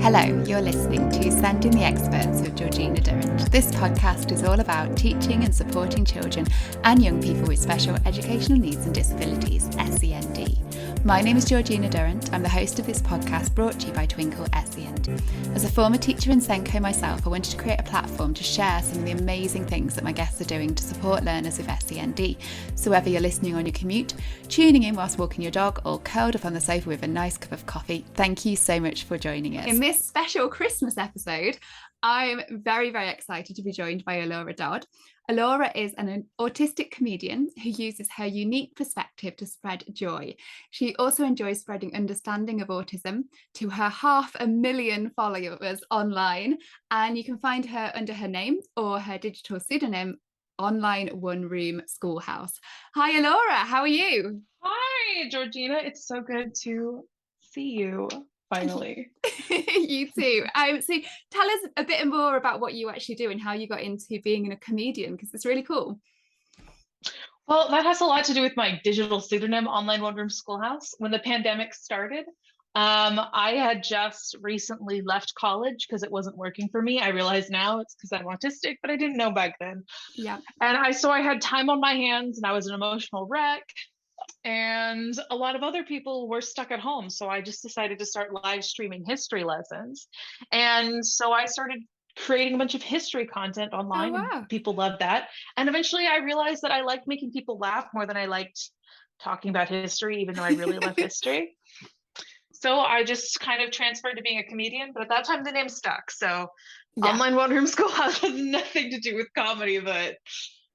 Hello, you're listening to Sending the Experts with Georgina Durrant. This podcast is all about teaching and supporting children and young people with special educational needs and disabilities, SEND. My name is Georgina Durrant. I'm the host of this podcast brought to you by Twinkle SEND. As a former teacher in Senko myself, I wanted to create a platform to share some of the amazing things that my guests are doing to support learners with SEND. So whether you're listening on your commute, tuning in whilst walking your dog, or curled up on the sofa with a nice cup of coffee, thank you so much for joining us. In this special Christmas episode, I'm very, very excited to be joined by Elora Dodd. Elora is an autistic comedian who uses her unique perspective to spread joy. She also enjoys spreading understanding of autism to her 500,000 followers online, and you can find her under her name or her digital pseudonym online Room Schoolhouse. Hi Elora, how are you? Hi Georgina, it's so good to see you finally. You too. So tell us a bit more about what you actually do and how you got into being a comedian, because it's really cool. Well, that has a lot to do with my digital pseudonym, Online One Room Schoolhouse. When the pandemic started, I had just recently left college because it wasn't working for me. I realize now it's because I'm autistic, but I didn't know back then. Yeah. And I had time on my hands and I was an emotional wreck. And a lot of other people were stuck at home. So I just decided to start live streaming history lessons. And so I started creating a bunch of history content online. Oh, wow. And people loved that. And eventually I realized that I liked making people laugh more than I liked talking about history, even though I really love history. So I just kind of transferred to being a comedian. But at that time, the name stuck. So yeah. Online One Room Schoolhouse has nothing to do with comedy, but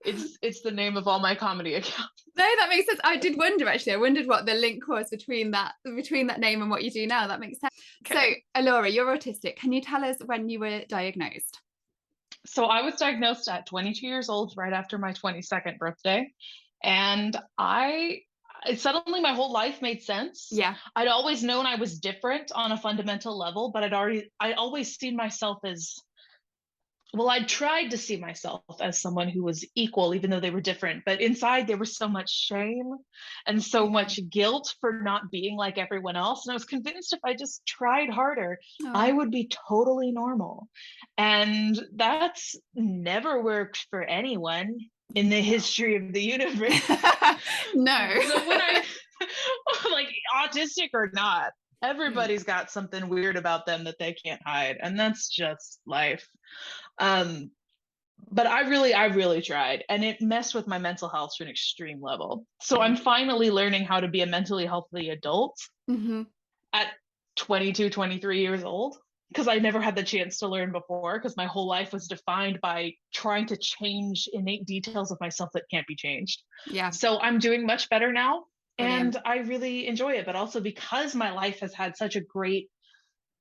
it's the name of all my comedy accounts. No, that makes sense. I did wonder, actually. I wondered what the link was between that name and what you do now. That makes sense. Okay. So, Elora, you're autistic. Can you tell us when you were diagnosed? So I was diagnosed at 22 years old, right after my 22nd birthday. And suddenly my whole life made sense. Yeah. I'd always known I was different on a fundamental level, but I'd always seen myself as, well, I tried to see myself as someone who was equal, even though they were different. But inside, there was so much shame and so much guilt for not being like everyone else. And I was convinced if I just tried harder, I would be totally normal. And that's never worked for anyone in the history of the universe. No. So when like autistic or not, everybody's got something weird about them that they can't hide. And that's just life. But I really tried, and it messed with my mental health to an extreme level. So I'm finally learning how to be a mentally healthy adult at 22, 23 years old, because I never had the chance to learn before, because my whole life was defined by trying to change innate details of myself that can't be changed. Yeah. So I'm doing much better now. Brilliant. And I really enjoy it, but also because my life has had such a great,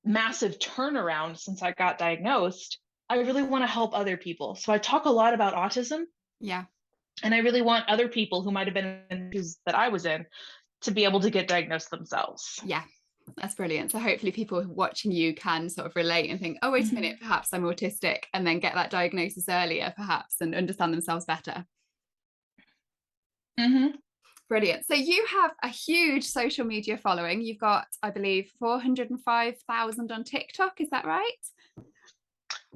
massive turnaround since I got diagnosed, I really want to help other people. So I talk a lot about autism. Yeah. And I really want other people who might have been in issues that I was in to be able to get diagnosed themselves. Yeah. That's brilliant. So hopefully people watching you can sort of relate and think, oh, wait a minute, perhaps I'm autistic, and then get that diagnosis earlier, perhaps, and understand themselves better. Brilliant. So you have a huge social media following. You've got, I believe, 405,000 on TikTok. Is that right?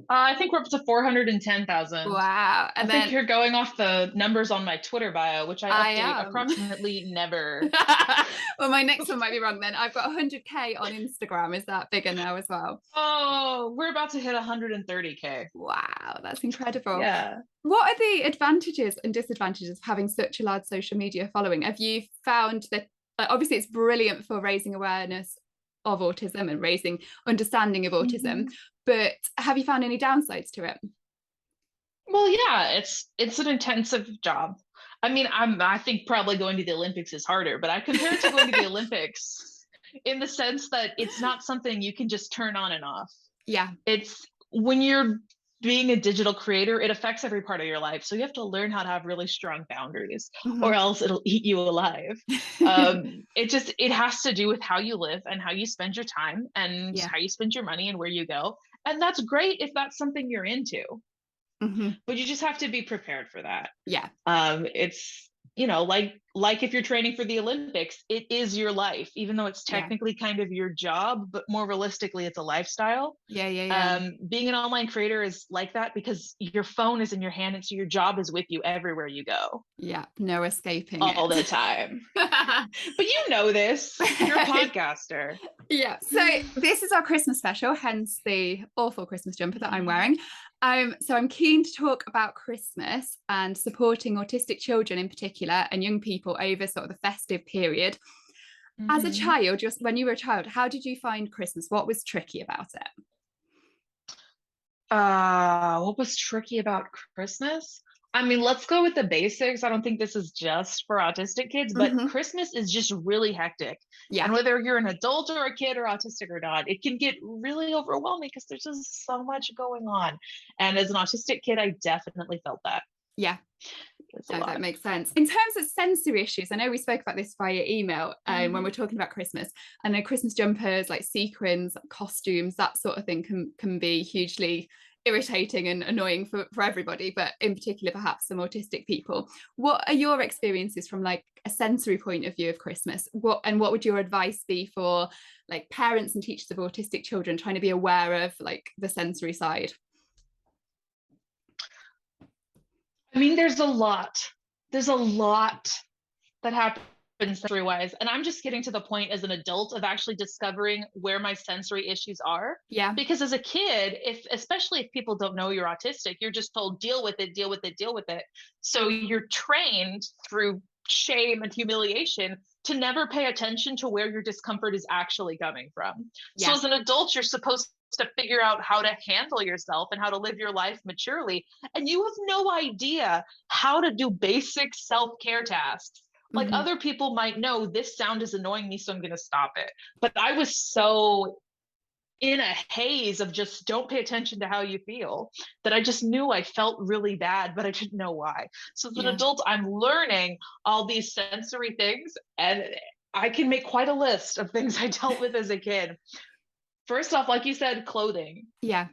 I think we're up to 410,000. Wow. And I think you're going off the numbers on my Twitter bio, which I update approximately never. Well, my next one might be wrong then. I've got 100K on Instagram. Is that bigger now as well? Oh, we're about to hit 130K. Wow, that's incredible. Yeah. What are the advantages and disadvantages of having such a large social media following? Have you found that, obviously it's brilliant for raising awareness of autism and raising understanding of autism, but have you found any downsides to it? Well, yeah, it's an intensive job. I mean, I think probably going to the Olympics is harder, but I compare it to going to the Olympics in the sense that it's not something you can just turn on and off. Yeah. It's when you're being a digital creator, it affects every part of your life. So you have to learn how to have really strong boundaries or else it'll eat you alive. It has to do with how you live and how you spend your time and how you spend your money and where you go. And that's great if that's something you're into. But you just have to be prepared for that. Yeah. you know, like if you're training for the Olympics, it is your life, even though it's Yeah. technically kind of your job, but more realistically, it's a lifestyle. Yeah. Being an online creator is like that because your phone is in your hand, and so your job is with you everywhere you go, Yeah. No escaping all the it. time. But you know this, you're a podcaster. Yeah. So this is our Christmas special, hence the awful Christmas jumper that I'm wearing. So I'm keen to talk about Christmas and supporting autistic children in particular and young people over sort of the festive period. As a child, just when you were a child, how did you find Christmas? What was tricky about it? What was tricky about Christmas? I mean, let's go with the basics. I don't think this is just for autistic kids, but Mm-hmm. Christmas is just really hectic. Yeah. And whether you're an adult or a kid or autistic or not, it can get really overwhelming because there's just so much going on. And as an autistic kid, I definitely felt that. Yeah. It's a No, that lot. makes sense. In terms of sensory issues, I know we spoke about this via email when we're talking about Christmas. I know Christmas jumpers, like sequins, costumes, that sort of thing can be hugely irritating and annoying for everybody, but in particular, perhaps some autistic people. What are your experiences from like a sensory point of view of Christmas? What would your advice be for like parents and teachers of autistic children trying to be aware of like the sensory side? I mean, there's a lot. There's a lot that happens sensory wise. And I'm just getting to the point as an adult of actually discovering where my sensory issues are. Yeah. Because as a kid, especially if people don't know you're autistic, you're just told, deal with it, deal with it, deal with it. So you're trained through shame and humiliation to never pay attention to where your discomfort is actually coming from. Yeah. So as an adult, you're supposed to figure out how to handle yourself and how to live your life maturely. And you have no idea how to do basic self-care tasks. Like other people might know this sound is annoying me, so I'm going to stop it. But I was so in a haze of just don't pay attention to how you feel that I just knew I felt really bad, but I didn't know why. So as an adult, I'm learning all these sensory things, and I can make quite a list of things I dealt with as a kid. First off, like you said, clothing. Yeah.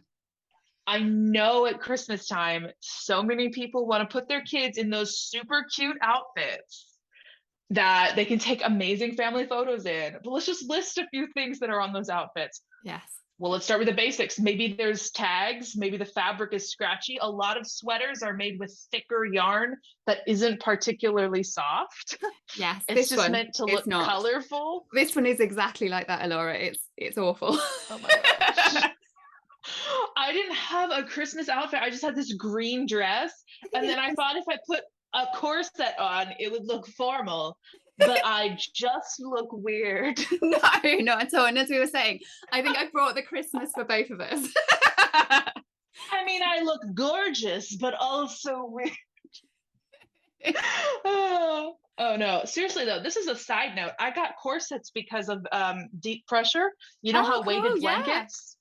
I know at Christmas time, so many people want to put their kids in those super cute outfits that they can take amazing family photos in. But let's just list a few things that are on those outfits. Yes. Well, let's start with the basics. Maybe there's tags. Maybe the fabric is scratchy. A lot of sweaters are made with thicker yarn that isn't particularly soft. Yes, It's just meant to look colorful. This one is exactly like that, Elora. It's awful. Oh my gosh. I didn't have a Christmas outfit. I just had this green dress. And then I thought if I put a corset on, it would look formal, but I just look weird. No, not at all. And as we were saying, I think I brought the Christmas for both of us. I mean, I look gorgeous, but also weird. Oh no, seriously though, this is a side note. I got corsets because of deep pressure. You know how weighted blankets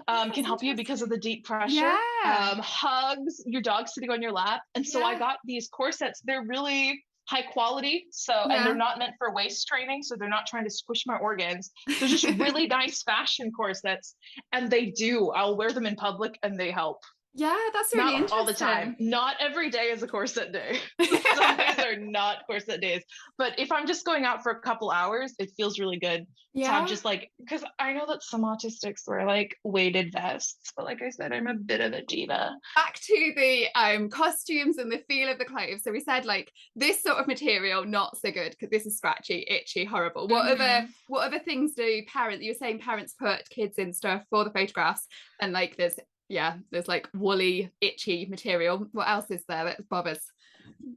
can help you because of the deep pressure. Hugs, your dog sitting on your lap. And so I got these corsets. They're really high quality. So, and they're not meant for waist training. So they're not trying to squish my organs. They're just really nice fashion corsets. And they do. I'll wear them in public and they help. Yeah, that's really not interesting. All the time. Not every day is a corset day. Some days are not corset days. But if I'm just going out for a couple hours, it feels really good to have just like, because I know that some autistics wear like weighted vests, but like I said, I'm a bit of a diva. Back to the costumes and the feel of the clothes. So we said like this sort of material not so good because this is scratchy, itchy, horrible. What other things do parents? You were saying parents put kids in stuff for the photographs, and like there's like woolly, itchy material. What else is there that bothers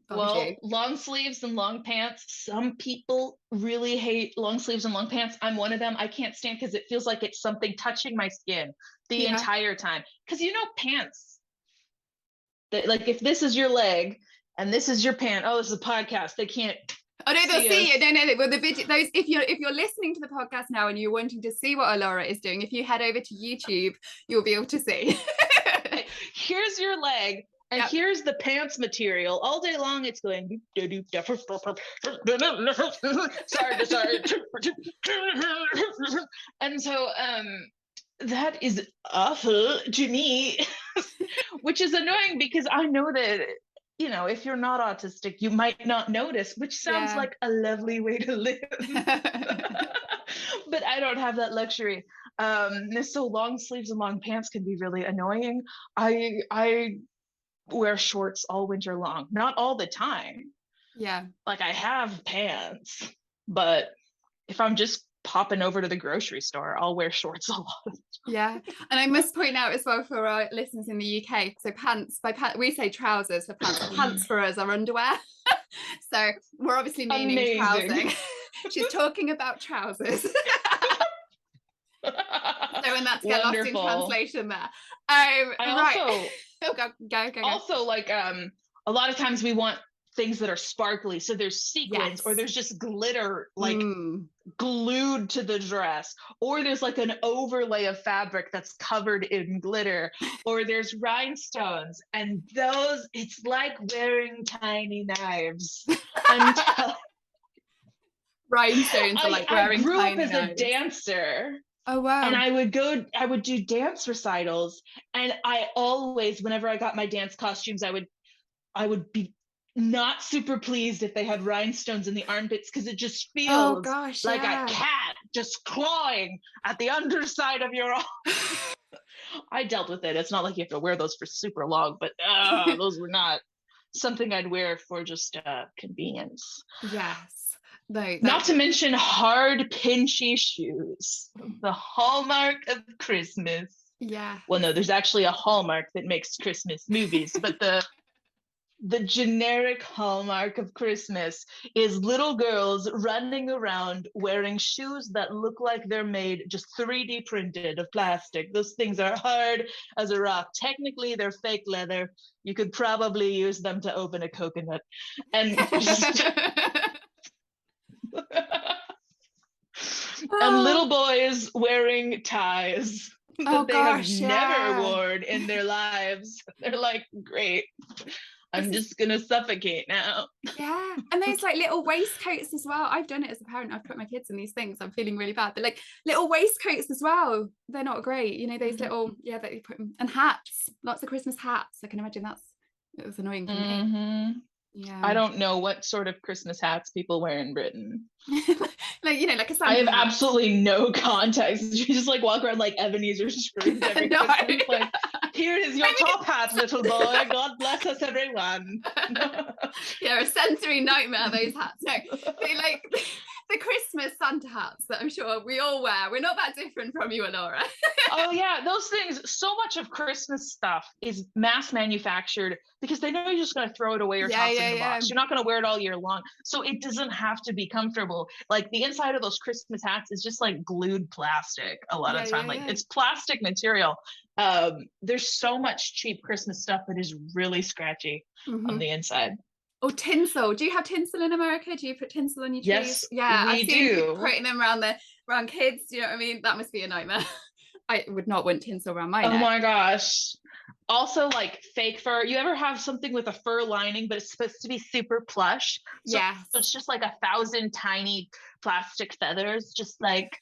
you? Long sleeves and long pants. Some people really hate long sleeves and long pants. I'm one of them. I can't stand because it feels like it's something touching my skin the entire time. Because pants, like if this is your leg and this is your pant, this is a podcast, they can't. Oh no, they'll see you. No. Well, the video, those if you're listening to the podcast now and you're wanting to see what Elora is doing, if you head over to YouTube, you'll be able to see. Here's your leg, and here's the pants material. All day long, it's going. Sorry. And so, that is awful to me, which is annoying because I know that you know, if you're not autistic, you might not notice, which sounds Yeah. like a lovely way to live. But I don't have that luxury. So long sleeves and long pants can be really annoying. I wear shorts all winter long, not all the time. Yeah. Like I have pants, but if I'm just popping over to the grocery store, I'll wear shorts a lot. Yeah. And I must point out as well for our listeners in the UK, so pants, we say trousers for pants. Pants for us are underwear. So we're obviously meaning Amazing. trousing. She's talking about trousers. So when that's get lost in translation there. I Right. also go. Also, like a lot of times we want things that are sparkly, so there's sequins, Yes. or there's just glitter like glued to the dress, or there's like an overlay of fabric that's covered in glitter, or there's rhinestones, and those, it's like wearing tiny knives. Rhinestones are like wearing I grew up tiny as knives. a dancer. Oh wow. And I would do dance recitals, and I always, whenever I got my dance costumes, I would be not super pleased if they had rhinestones in the armpits, because it just feels like a cat just clawing at the underside of your arm. I dealt with it. It's not like you have to wear those for super long, but those were not something I'd wear for just convenience. Yes. No, not to mention hard, pinchy shoes, the hallmark of Christmas. Yeah. Well, no, there's actually a Hallmark that makes Christmas movies, but the generic hallmark of Christmas is little girls running around wearing shoes that look like they're made just 3D printed of plastic. Those things are hard as a rock. Technically, they're fake leather. You could probably use them to open a coconut. And just and little boys wearing ties that they have never worn in their lives. They're like, great. I'm just gonna suffocate now. Yeah. And those like little waistcoats as well. I've done it as a parent. I've put my kids in these things. I'm feeling really bad. But like little waistcoats as well. They're not great. You know, those little, that you put them, and hats, lots of Christmas hats. I can imagine it was annoying for me. Yeah. I don't know what sort of Christmas hats people wear in Britain. Like, you know, like a Santa I have hat. absolutely no context. You just like walk around like Ebenezer Scrooge every Christmas. Like, here is your top hat, little boy. God bless us, everyone. Yeah, a sensory nightmare, those hats. No, like the Christmas Santa hats that I'm sure we all wear. We're not that different from you, Elora. Oh yeah, those things. So much of Christmas stuff is mass manufactured because they know you're just going to throw it away or toss it in the box. You're not going to wear it all year long, so it doesn't have to be comfortable. Like the inside of those Christmas hats is just like glued plastic a lot of time. Like it's plastic material. There's so much cheap Christmas stuff that is really scratchy on the inside. Or tinsel. Do you have tinsel in America? Do you put tinsel on your trees? Yes, yeah, I've seen people putting them around kids. You know what I mean? That must be a nightmare. I would not want tinsel around my neck. Oh my gosh. Also, like fake fur. You ever have something with a fur lining, but it's supposed to be super plush? So it's just like 1,000 tiny plastic feathers, just like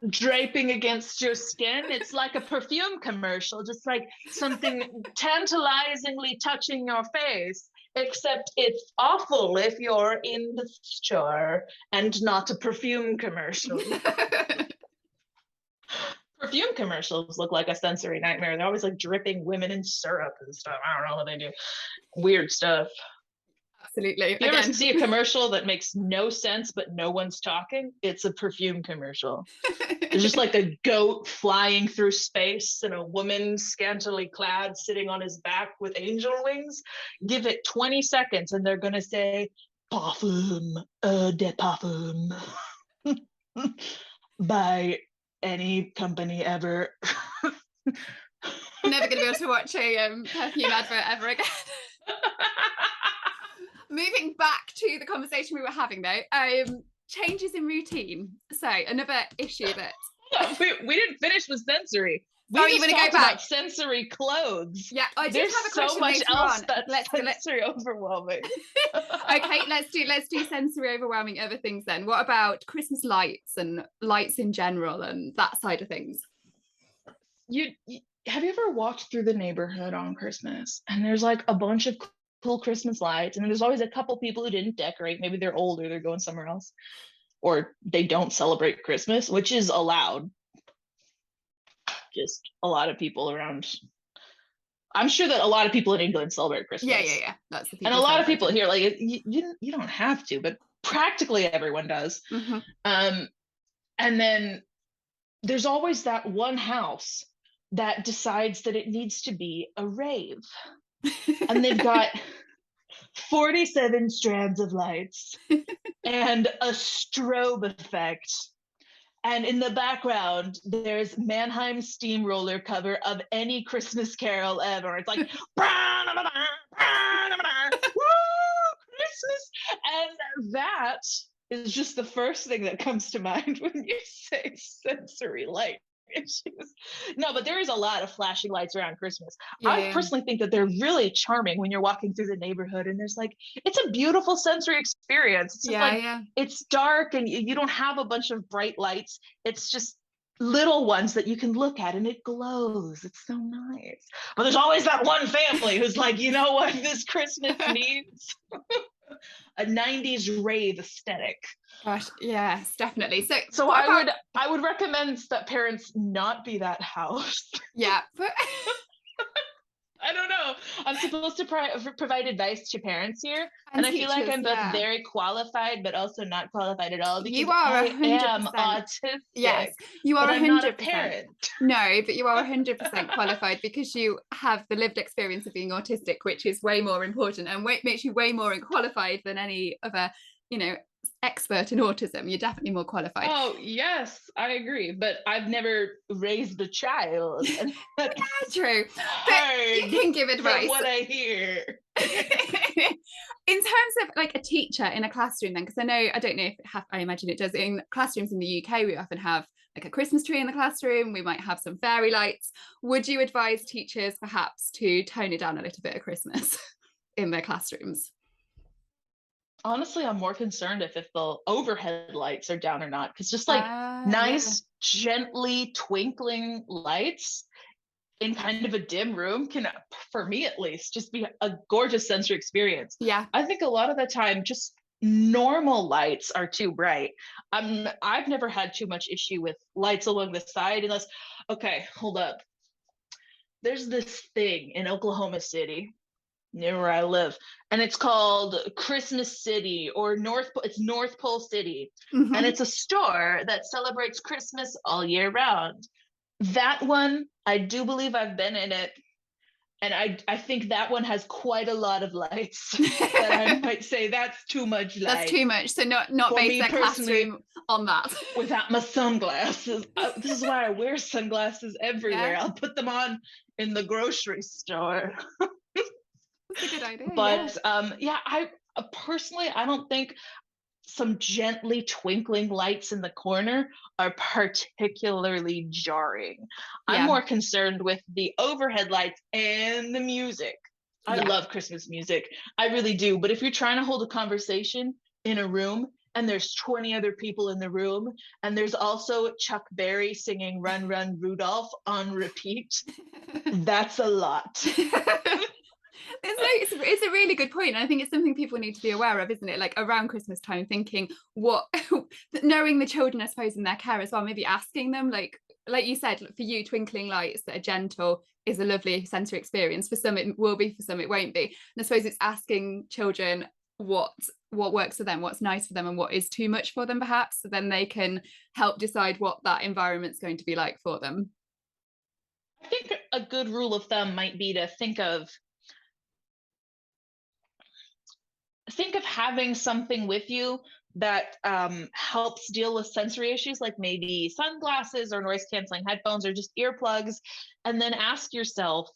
draping against your skin. It's like a perfume commercial, just like something tantalizingly touching your face. Except it's awful if you're in the store and not a perfume commercial. Perfume commercials look like a sensory nightmare. They're always like dripping women in syrup and stuff. I don't know what they do. Weird stuff. Absolutely. You ever see a commercial that makes no sense but no one's talking? It's a perfume commercial. There's just like a goat flying through space and a woman scantily clad sitting on his back with angel wings. Give it 20 seconds and they're going to say, parfum, de parfum. By any company ever. I'm never going to be able to watch a perfume advert ever again. Moving back to the conversation we were having though, changes in routine. So another issue that we didn't finish with sensory. Sorry, you want to go back? Sensory clothes. Yeah, I did have a question so much later else on. That's sensory overwhelming. Okay, let's do sensory overwhelming other things then. What about Christmas lights and lights in general and that side of things? Have you ever walked through the neighborhood on Christmas and there's like a bunch of cool Christmas lights. And then there's always a couple people who didn't decorate. Maybe they're older, they're going somewhere else, or they don't celebrate Christmas, which is allowed. Just a lot of people around. I'm sure that a lot of people in England celebrate Christmas. Yeah. That's the and a lot of people here, like you don't have to, but practically everyone does. Mm-hmm. And then there's always that one house that decides that it needs to be a rave, and they've got 47 strands of lights and a strobe effect. And in the background, there's Mannheim's Steamroller cover of any Christmas carol ever. It's like, woo, Christmas. And that is just the first thing that comes to mind when you say sensory light issues. No, but there is a lot of flashing lights around Christmas. I personally think that they're really charming when you're walking through the neighborhood and there's like, it's a beautiful sensory experience. It's just it's dark and you don't have a bunch of bright lights. It's just little ones that you can look at and it glows. It's so nice. But there's always that one family who's like, you know what this Christmas needs? A 90s rave aesthetic. Gosh, yes, definitely. So I would recommend that parents not be that house. Yeah, but I don't know. I'm supposed to provide advice to parents here, and teachers, I feel like I'm both very qualified, but also not qualified at all. Because you are 100%. I am autistic. Yes, you are 100%. I'm not a parent. No, but you are 100% qualified because you have the lived experience of being autistic, which is way more important and makes you way more qualified than any other, expert in autism. You're definitely more qualified. Oh yes, I agree, but I've never raised a child. Yeah, true, but you can give advice. What I hear. In terms of like a teacher in a classroom, then, because I don't know if I imagine it does in classrooms in the UK. We often have like a Christmas tree in the classroom. We might have some fairy lights. Would you advise teachers perhaps to tone it down a little bit at Christmas in their classrooms? Honestly, I'm more concerned if the overhead lights are down or not, because just like nice, gently twinkling lights in kind of a dim room can, for me at least, just be a gorgeous sensory experience. Yeah, I think a lot of the time, just normal lights are too bright. I've never had too much issue with lights along the side, unless, okay, hold up. There's this thing in Oklahoma City, near where I live, and it's called Christmas City, or it's North Pole City. Mm-hmm. And it's a store that celebrates Christmas all year round. That one, I do believe I've been in it, and I think that one has quite a lot of lights that I might say that's too much light. That's too much. So not base their classroom on that. Without my sunglasses. This is why I wear sunglasses everywhere. Yeah. I'll put them on in the grocery store. That's a good idea. But I personally, I don't think some gently twinkling lights in the corner are particularly jarring. Yeah. I'm more concerned with the overhead lights and the music. I love Christmas music. I really do. But if you're trying to hold a conversation in a room and there's 20 other people in the room, and there's also Chuck Berry singing Run, Run, Rudolph on repeat, that's a lot. It's a really good point. I think it's something people need to be aware of, isn't it? Like around Christmas time, thinking knowing the children, I suppose, in their care as well, maybe asking them, like you said, for you, twinkling lights that are gentle is a lovely sensory experience. For some it will be, for some it won't be. And I suppose it's asking children what works for them, what's nice for them, and what is too much for them, perhaps, so then they can help decide what that environment's going to be like for them. I think a good rule of thumb might be to think of having something with you that helps deal with sensory issues, like maybe sunglasses or noise canceling headphones or just earplugs, and then ask yourself,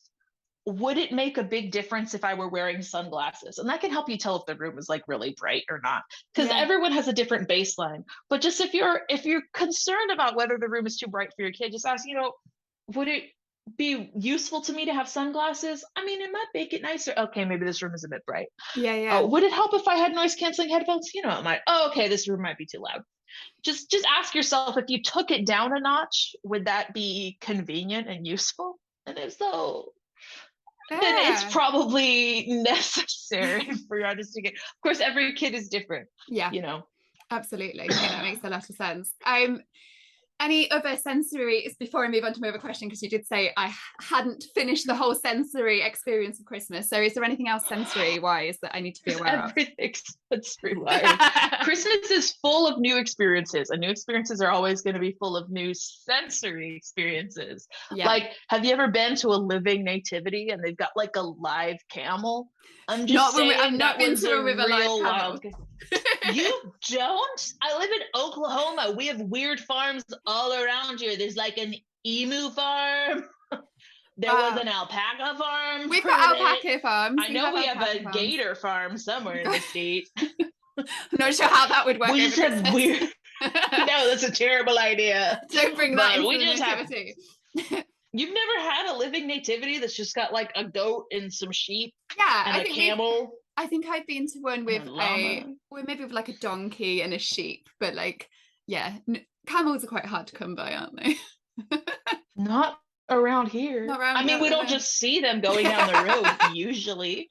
would it make a big difference if I were wearing sunglasses? And that can help you tell if the room is like really bright or not, because everyone has a different baseline. But just if you're concerned about whether the room is too bright for your kid, just ask, would it be useful to me to have sunglasses? I mean, it might make it nicer. Okay, maybe this room is a bit bright. Would it help if I had noise canceling headphones? It might. Okay, this room might be too loud. Just ask yourself, if you took it down a notch, would that be convenient and useful? And if so, then it's probably necessary for your autistic kid. Of course, every kid is different. Yeah, you know. absolutely. Yeah, that makes a lot of sense. Any other sensory, before I move on to my other question, because you did say I hadn't finished the whole sensory experience of Christmas. So is there anything else sensory wise that I need to be aware of? Everything sensory wise. Christmas is full of new experiences, and new experiences are always going to be full of new sensory experiences. Yeah. Like, have you ever been to a living nativity and they've got like a live camel? I'm just Not saying, I've not been to one with a live camel. You don't? I live in Oklahoma. We have weird farms all around here. There's like an emu farm. There was an alpaca farm. We've got alpaca farms. I know we have a gator farm somewhere in the state. I'm not sure how that would work. We just have weird. No, that's a terrible idea. Don't bring that into the nativity. You've never had a living nativity that's just got like a goat and some sheep? Yeah, and a camel. I think I've been to one with maybe with like a donkey and a sheep, but like, yeah, camels are quite hard to come by, aren't they? Not around here. I mean, we don't just see them going down the road usually.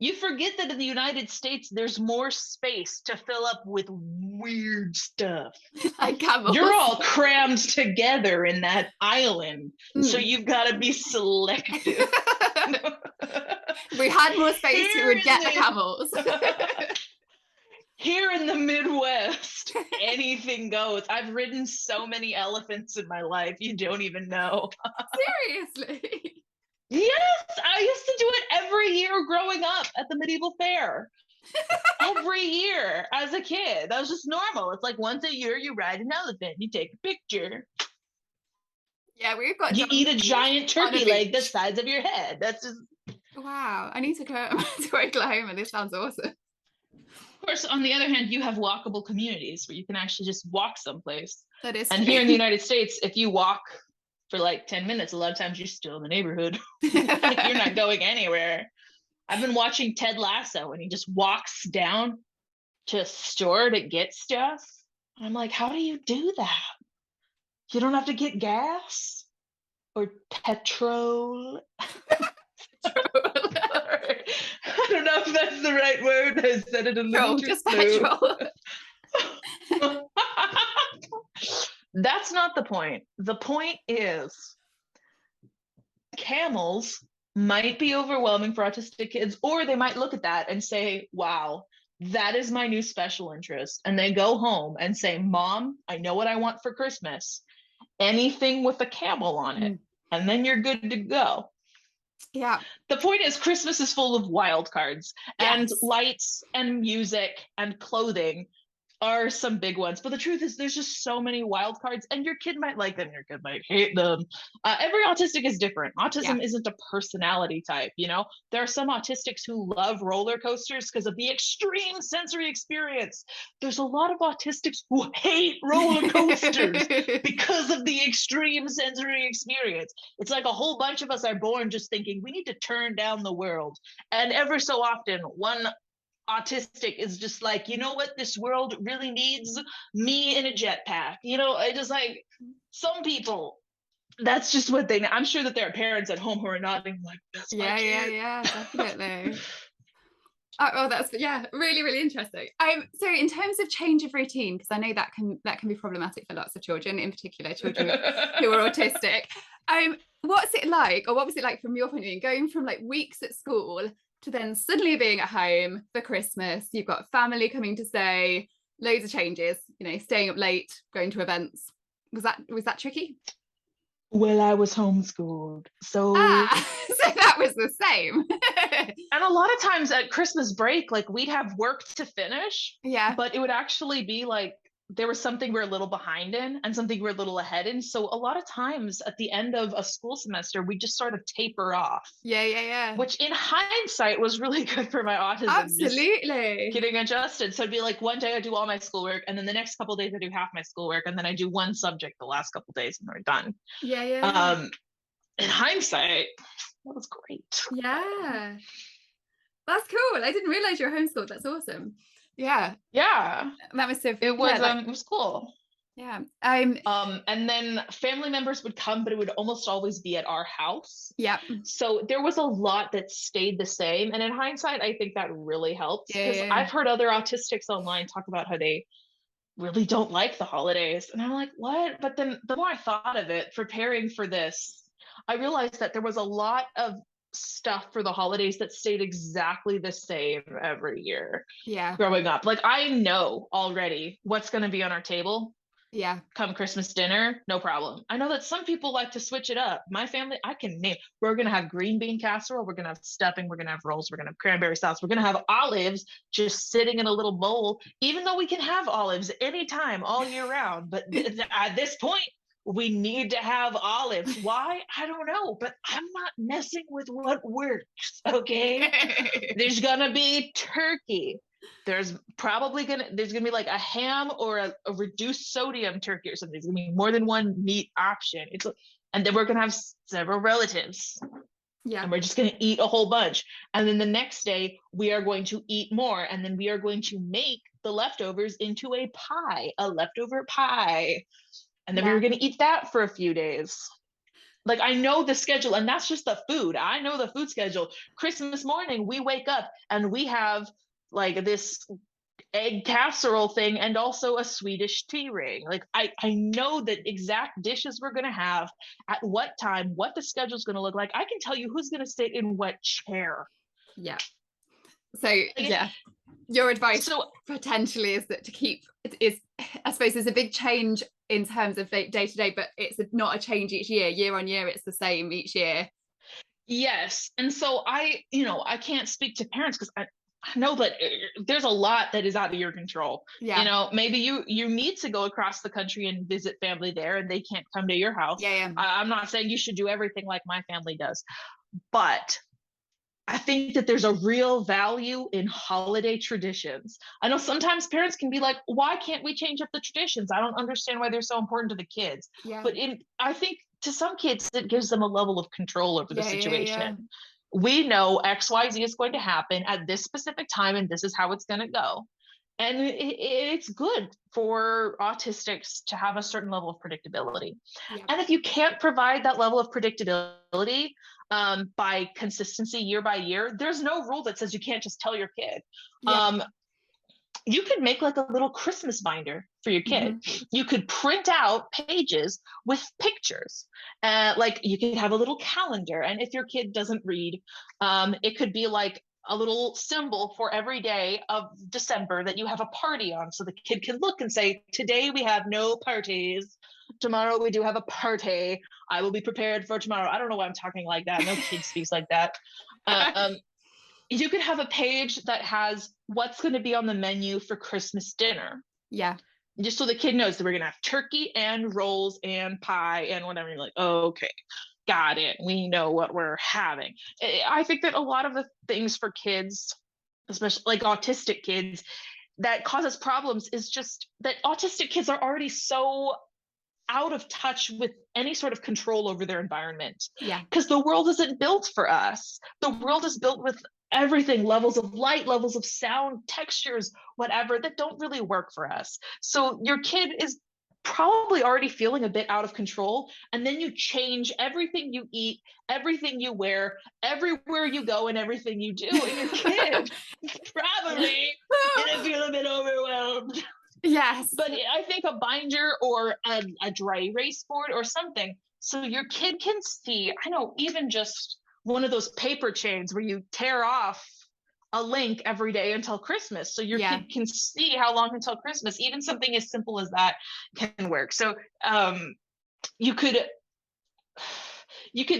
You forget that in the United States, there's more space to fill up with weird stuff. Like camels. You're all crammed together in that island, so you've got to be selective. We had more space, we would get the camels. Here in the Midwest, anything goes. I've ridden so many elephants in my life, you don't even know. Seriously? Yes, I used to do it every year growing up at the medieval fair. Every year as a kid. That was just normal. It's like once a year you ride an elephant, you take a picture. Yeah, we've got. You eat a giant turkey leg the size of your head. That's just. Wow, I need to come to Oklahoma. This sounds awesome. Of course, on the other hand, you have walkable communities where you can actually just walk someplace. That is. And here in the United States, if you walk for like 10 minutes, a lot of times you're still in the neighborhood. You're not going anywhere. I've been watching Ted Lasso and he just walks down to a store to get stuff. I'm like, how do you do that? You don't have to get gas or petrol. I don't know if that's the right word. I said it a little too slow. That's not the point. The point is camels might be overwhelming for autistic kids, or they might look at that and say, wow, that is my new special interest. And they go home and say, Mom, I know what I want for Christmas. Anything with a camel on it. And then you're good to go. Yeah. The point is Christmas is full of wild cards, and lights and music and clothing are some big ones. But the truth is there's just so many wild cards, and your kid might like them, your kid might hate them. Every autistic is different. Autism isn't a personality type, you know? There are some autistics who love roller coasters because of the extreme sensory experience. There's a lot of autistics who hate roller coasters because of the extreme sensory experience. It's like a whole bunch of us are born just thinking we need to turn down the world. And ever so often, one autistic is just like, you know what this world really needs? Me in a jetpack. You know, I just like some people, that's just what they, I'm sure that there are parents at home who are nodding like, that's my kid. Yeah, definitely. Oh, that's really, really interesting. So in terms of change of routine, because I know that can be problematic for lots of children, in particular children who are autistic. What's it like, or what was it like from your point of view, going from like weeks at school to then suddenly being at home for Christmas? You've got family coming to stay, loads of changes, you know, staying up late, going to events. Was that tricky? Well, I was homeschooled, so so that was the same. And a lot of times at Christmas break, like we'd have work to finish, but it would actually be like there was something we're a little behind in and something we're a little ahead in. So a lot of times at the end of a school semester, we just sort of taper off. Yeah. Which in hindsight was really good for my autism. Absolutely. Getting adjusted. So it'd be like one day I do all my schoolwork, and then the next couple of days I do half my schoolwork, and then I do one subject the last couple of days and we're done. Yeah. In hindsight, that was great. Yeah. That's cool. I didn't realize you were homeschooled. That's awesome. Yeah. That must have. It was. It was cool. Yeah. And then family members would come, but it would almost always be at our house. Yeah. So there was a lot that stayed the same. And in hindsight, I think that really helps, Yeah. because Yeah. I've heard other autistics online talk about how they really don't like the holidays. And I'm like, what? But then the more I thought of it, preparing for this, I realized that there was a lot of stuff for the holidays that stayed exactly the same every year Yeah. growing up. Like, I know already what's going to be on our table Yeah. come Christmas dinner, no problem. I know that some people like to switch it up. My family, I can name, we're going to have green bean casserole, we're going to have stuffing, we're going to have rolls, we're going to have cranberry sauce, we're going to have olives just sitting in a little bowl, even though we can have olives anytime all year round. But at this point, we need to have olives. Why? I don't know, but I'm not messing with what works. Okay. There's going to be turkey. There's gonna be like a ham or a reduced sodium turkey or something. There's gonna be more than one meat option. And then we're gonna have several relatives, Yeah. and we're just gonna eat a whole bunch. And then the next day we are going to eat more, and then we are going to make the leftovers into a leftover pie, and then we were Yeah. gonna eat that for a few days. Like, I know the schedule, and that's just the food. I know the food schedule. Christmas morning, we wake up and we have like this egg casserole thing and also a Swedish tea ring. Like, I know the exact dishes we're gonna have, at what time, what the schedule's gonna look like. I can tell you who's gonna sit in what chair. Yeah. So Like, yeah, your advice so potentially is that to keep is, I suppose, there's a big change in terms of day to day, but it's not a change each year on year, it's the same each year. yes. And so I can't speak to parents, because I know that there's a lot that is out of your control. Yeah. Maybe you need to go across the country and visit family there, and they can't come to your house. Yeah. I'm not saying you should do everything like my family does, but I think that there's a real value in holiday traditions. I know sometimes parents can be like, why can't we change up the traditions? I don't understand why they're so important to the kids. Yeah. But I think to some kids, it gives them a level of control over the situation. Yeah. We know XYZ is going to happen at this specific time, and this is how it's going to go. And it's good for autistics to have a certain level of predictability. Yeah. And if you can't provide that level of predictability by consistency year by year, there's no rule that says you can't just tell your kid. Yeah. You could make like a little Christmas binder for your kid. Mm-hmm. You could print out pages with pictures. Like, you could have a little calendar. And if your kid doesn't read, it could be like a little symbol for every day of December that you have a party on. So the kid can look and say, today we have no parties. Tomorrow we do have a party. I will be prepared for tomorrow. I don't know why I'm talking like that. No kid speaks like that. You could have a page that has what's going to be on the menu for Christmas dinner. Yeah. Just so the kid knows that we're going to have turkey and rolls and pie and whatever. You're like, oh, okay, got it. We know what we're having. I think that a lot of the things for kids, especially like autistic kids, that causes problems is just that autistic kids are already so out of touch with any sort of control over their environment. Yeah. Because the world isn't built for us. The world is built with everything, levels of light, levels of sound, textures, whatever, that don't really work for us. So your kid is probably already feeling a bit out of control, and then you change everything you eat, everything you wear, everywhere you go, and everything you do, and your kid probably gonna feel a bit overwhelmed. Yes. But I think a binder or a dry erase board or something, so your kid can see, I know, even just one of those paper chains where you tear off a link every day until Christmas. So your kid can see how long until Christmas. Even something as simple as that can work. So you could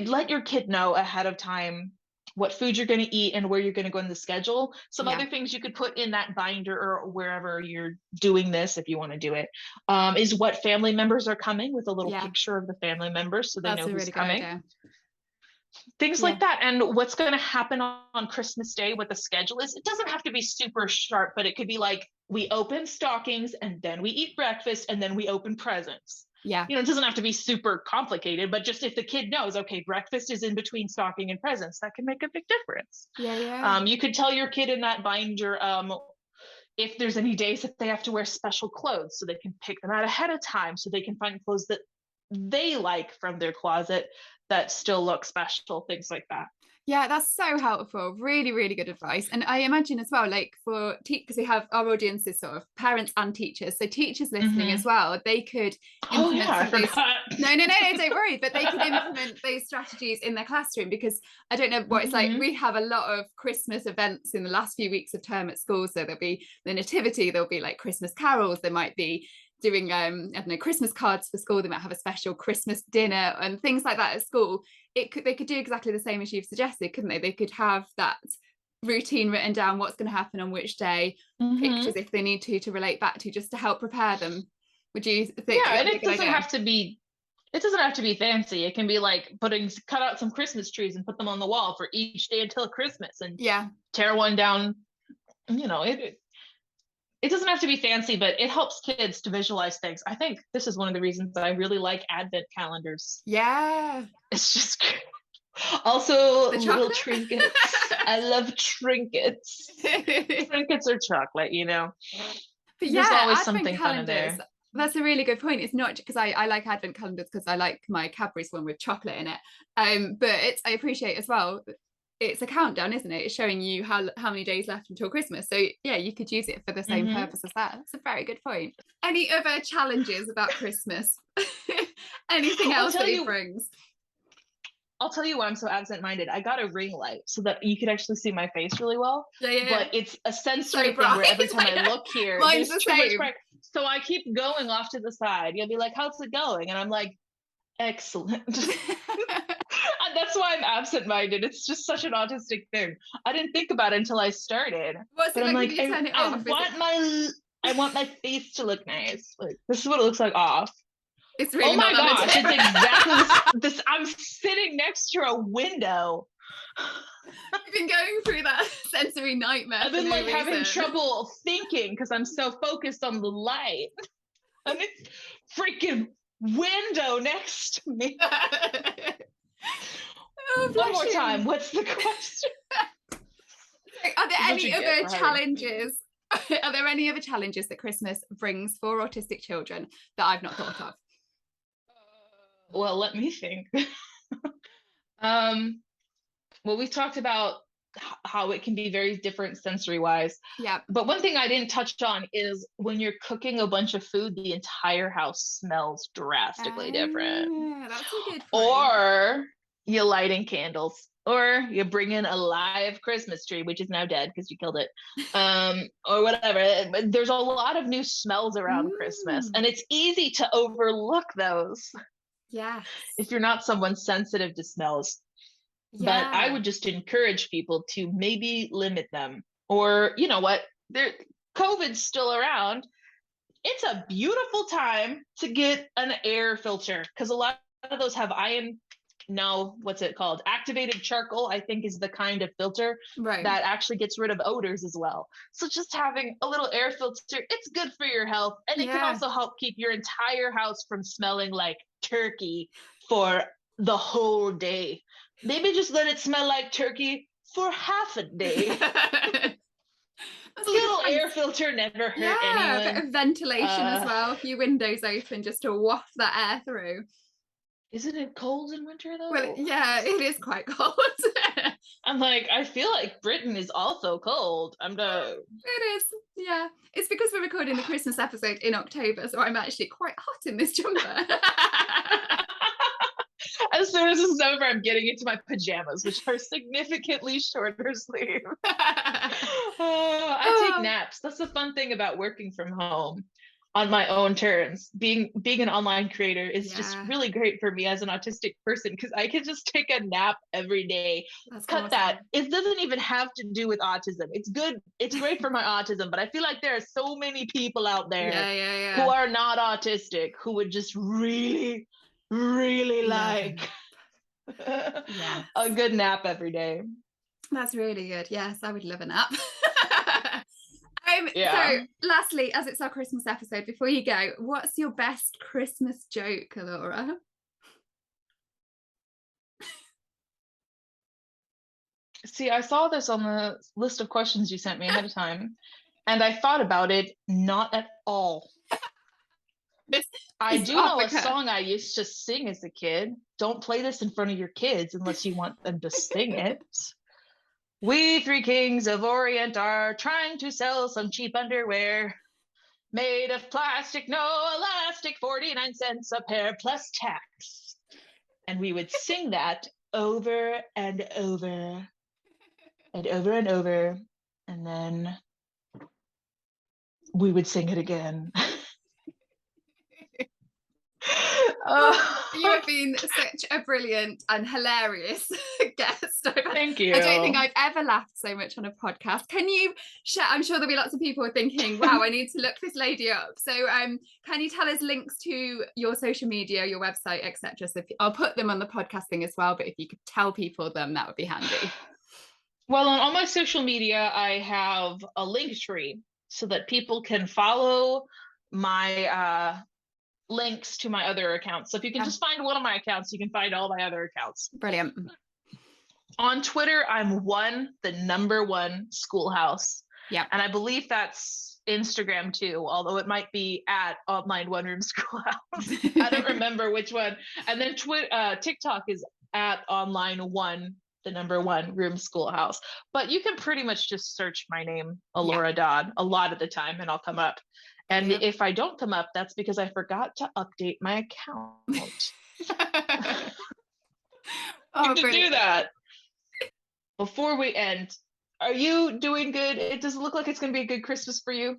let your kid know ahead of time what food you're going to eat and where you're going to go in the schedule. Some other things you could put in that binder or wherever you're doing this, if you want to do it, is what family members are coming, with a little picture of the family members so they know who's coming. Things like that. And what's going to happen on Christmas Day, what the schedule is, it doesn't have to be super sharp, but it could be like, we open stockings and then we eat breakfast and then we open presents. Yeah. It doesn't have to be super complicated, but just if the kid knows, okay, breakfast is in between stocking and presents, that can make a big difference. Yeah. You could tell your kid in that binder, if there's any days that they have to wear special clothes, so they can pick them out ahead of time, so they can find clothes that they like from their closet that still look special, things like that. Yeah, that's so helpful. Really, really good advice. And I imagine as well, like for because we have our audience is sort of parents and teachers. So teachers listening as well, they could Oh implement yeah, I some of those. forgot. No, don't worry. But they could implement those strategies in their classroom, because I don't know what it's like. We have a lot of Christmas events in the last few weeks of term at school. So there'll be the nativity, there'll be like Christmas carols, there might be doing I don't know, Christmas cards for school, they might have a special Christmas dinner and things like that at school. They could do exactly the same as you've suggested, couldn't they? They could have that routine written down, what's going to happen on which day, pictures if they need to relate back to, just to help prepare them. Would you think? Yeah, and it doesn't have to be fancy. It can be like cut out some Christmas trees and put them on the wall for each day until Christmas, and tear one down. It doesn't have to be fancy, but it helps kids to visualize things. I think this is one of the reasons that I really like Advent calendars. Yeah. It's just also little trinkets. I love trinkets. Trinkets or chocolate, But there's always something fun in there. That's a really good point. It's not because I like Advent calendars because I like my Cadbury's one with chocolate in it. But I appreciate as well, it's a countdown, isn't it? It's showing you how many days left until Christmas. So yeah, you could use it for the same purpose as that. That's a very good point. Any other challenges about Christmas? Anything else that it brings? I'll tell you why I'm so absent-minded. I got a ring light so that you could actually see my face really well. Yeah. But it's a sensory thing where every time I look here, mine's the same. So I keep going off to the side. You'll be like, "How's it going?" And I'm like, "Excellent." That's why I'm absent-minded. It's just such an autistic thing. I didn't think about it until I started. What's it like when you turn it off? I want my face to look nice. Like, this is what it looks like off. It's really my gosh, it's exactly this. I'm sitting next to a window. You've been going through that sensory nightmare. I've been having trouble thinking because I'm so focused on the light. And it's freaking window next to me. One more time. What's the question? Are there any other challenges? Are there any other challenges that Christmas brings for autistic children that I've not thought of? Well, let me think. Well, we've talked about how it can be very different sensory wise. Yeah. But one thing I didn't touch on is when you're cooking a bunch of food, the entire house smells drastically different. That's a good point. Or you're lighting candles, or you bring in a live Christmas tree, which is now dead because you killed it, or whatever. There's a lot of new smells around Christmas, and it's easy to overlook those. Yeah. If you're not someone sensitive to smells. Yeah. But I would just encourage people to maybe limit them. Or, you know what? COVID's still around. It's a beautiful time to get an air filter, because a lot of those have what's it called? Activated charcoal, I think, is the kind of filter that actually gets rid of odors as well. So just having a little air filter, it's good for your health. And it can also help keep your entire house from smelling like turkey for the whole day. Maybe just let it smell like turkey for half a day. A little air filter never hurt anyone. A bit of ventilation as well. A few windows open just to waft that air through. Isn't it cold in winter though? Well, yeah, it is quite cold. I'm like, I feel like Britain is also cold. It is, yeah. It's because we're recording the Christmas episode in October, so I'm actually quite hot in this jumper. As soon as this is over, I'm getting into my pajamas, which are significantly shorter sleeve. I take naps. That's the fun thing about working from home on my own terms. Being an online creator is just really great for me as an autistic person, because I can just take a nap every day. That's Cut awesome. That. It doesn't even have to do with autism. It's good. It's great for my autism, but I feel like there are so many people out there who are not autistic who would just really like a good nap every day. That's really good. Yes, I would love a nap. So lastly, as it's our Christmas episode, before you go, what's your best Christmas joke, Elora? See, I saw this on the list of questions you sent me ahead of time, And I thought about it, not at all. I do know a song I used to sing as a kid. Don't play this in front of your kids unless you want them to sing it. We three kings of Orient are trying to sell some cheap underwear. Made of plastic, no elastic, 49 cents a pair plus tax. And we would sing that over and over and over and over. And then we would sing it again. You have been such a brilliant and hilarious guest. Thank you. I don't think I've ever laughed so much on a podcast. Can you share? I'm sure there'll be lots of people thinking, wow, I need to look this lady up. So can you tell us links to your social media, your website, etc.? So I'll put them on the podcast thing as well, but if you could tell people them, that would be handy. Well, on all my social media, I have a link tree so that people can follow my links to my other accounts. So if you can just find one of my accounts, you can find all my other accounts. Brilliant. On Twitter, I'm the number one Schoolhouse. Yeah. And I believe that's Instagram too, although it might be at Online One Room Schoolhouse. I don't remember which one. And then TikTok is at Online One, the number one Room Schoolhouse. But you can pretty much just search my name, Elora Dodd, a lot of the time, and I'll come up. And if I don't come up, that's because I forgot to update my account. Oh, to do that. Before we end, are you doing good? It doesn't look like it's going to be a good Christmas for you.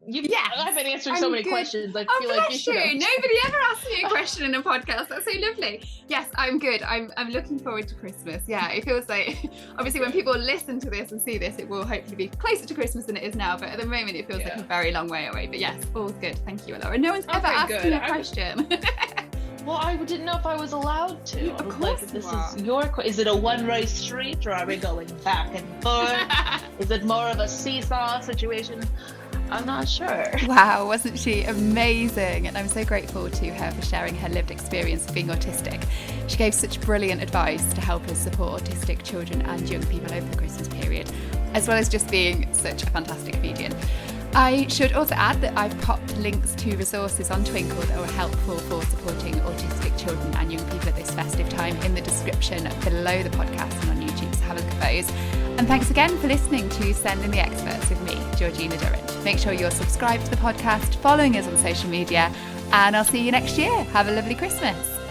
I've been answering so many questions. I feel like you should. Nobody ever asked me a question in a podcast. That's so lovely. Yes, I'm good. I'm looking forward to Christmas. Yeah, it feels like, obviously when people listen to this and see this, it will hopefully be closer to Christmas than it is now. But at the moment, it feels like a very long way away. But yes, all's good. Thank you, Elora. No one's ever asked me a question. Well, I didn't know if I was allowed to. Of course, this is your. Is it a one-way street, or are we going back and forth? Is it more of a seesaw situation? I'm not sure. Wow, wasn't she amazing? And I'm so grateful to her for sharing her lived experience of being autistic. She gave such brilliant advice to help us support autistic children and young people over the Christmas period, as well as just being such a fantastic comedian. I should also add that I've popped links to resources on Twinkle that are helpful for supporting autistic children and young people at this festive time in the description below the podcast and on YouTube, so have a look at those. And thanks again for listening to Send in the Experts with me, Georgina Durrant. Make sure you're subscribed to the podcast, following us on social media, and I'll see you next year. Have a lovely Christmas.